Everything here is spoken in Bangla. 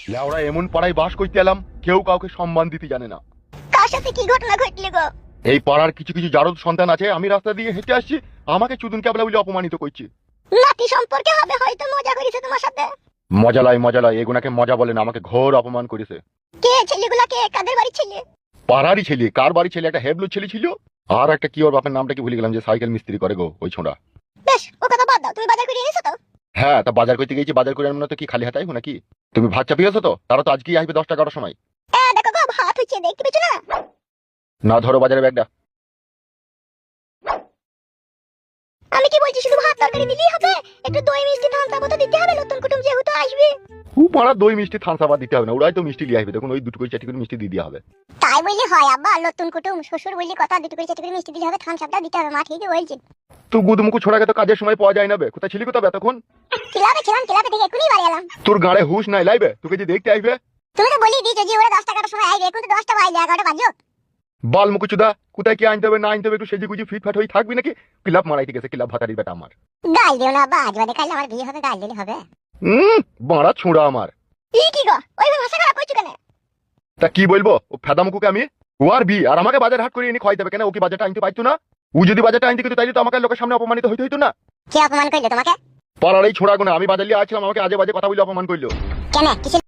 লেওরা এমন পাড়ায় বাস করতে এলাম, কেউ কাউকে সম্মান দিতে জানে না। কার সাথে কি ঘটনা ঘটলে গো? এই পাড়ার কিছু কিছু জারদ সন্তান আছে, আমি রাস্তা দিয়ে হেঁটে আসছি, আমাকে চুদুন ক্যাবলা বলে অপমানিত করছে। নাতি সম্পর্কে হবে, হয়তো মজা করেছে তোমার সাথে। মজা লাই এগুনাকে মজা বলে না, আমাকে ঘোর অপমান করেছে। কে ছেলেগুলা, কে কাদের বাড়ি ছেলে? পাড়ারই ছেলে। কার বাড়ি ছেলে? একটা হেবলু ছেলে ছিল, আর একটা কি ওর বাপের নামটা কি ভুলে গেলাম, যে সাইকেল মিস্ত্রি করে গো, ওই ছোঁড়া। বেশ, ও কথা বাদ দাও, তুমি বাজার করে এনেছো তো? হ্যাঁ, তা বাজার করতে গেছি, বাজার করে আনবো না তো কি খালি হাতে আইবো নাকি? তুমি ভাত চাপিয়েছো তো? তারা তো আজকেই আসবে 10টা 11টার সময়। দেখো গো, ভাত হচ্ছে, দেখতে পেছো না? না, ধরো বাজারের ব্যাগটা। আমি কি বলছি, শুধু ভাত তরকারি দিলেই হবে? একটু দই মিষ্টি ঠান্ডা মতো দিতে হবে, নতুন কুটুম যেহেতু আসবে। পাড়া দই মিষ্টি থানসাবা দিতে হবে না, ওরাই তো মিষ্টি লিয়ে আসবে, দেখুন ওই দুটো করে 4টি করে মিষ্টি দিয়ে দেওয়া হবে। তাই বললে হয় আব্বা? নতুন কুটুম শ্বশুর বললি কথা, দুটো করে চারটে করে মিষ্টি দিলে হবে, থান সাপটা দিতে হবে, মা ঠিকই বলছে। তো গুদমুকু ছোড়াকে তো কাজের সময় পাওয়া যায় না বে, কোথায় ছিলি কোথাও এতক্ষণ? ক্লাবে ছিলাম, ক্লাবে থেকে এখনই বাড়ি এলাম। তোর গাড়ে হুশ নাই লাইবে, তোকে যে দেখতে আসবে। তুমি তো বলি দিয়েছো যে ওরা 10টা 11টার সময় আসবে, এখন তো 10টা বাজে, 11টা বাজো। বাল মুকুচুদা, কোথায় কি আনতে হবে না আনতে হবে একটু সেজে গুজি ফিটফাট হয়ে থাকবি নাকি? ক্লাব মারাইতে গেছে, ক্লাব ভাতারির বেটা আমার। গাল দিও না আব্বা, আজ বাদে কাল আমার বিয়ে হবে, গাল দিলে হবে? বাড়া ছোঁড়া আমার। ই কি গো, ওইভাবে ভাষা খারাপ করছো কেন? তা কি বলবো, ও ফেদা মুকুকে আমি? ও আর বি আর আমাকে বাজার হাট করে এনে খাইতে হবে কেন? ও কি বাজারটা আনতে পারতো না? ও যদি বাজারটা আনতে কিন্তু তাইলে তো আমাকে লোকের সামনে অপমানিত হইতে হইতো না। কে অপমান করলো তোমাকে? পাড়ার এই ছোড়া গুনা, আমি বাজার লিয়ে আসছিলাম, আমাকে আজে বাজে কথা বলে অপমান করলো। কেন, কিসের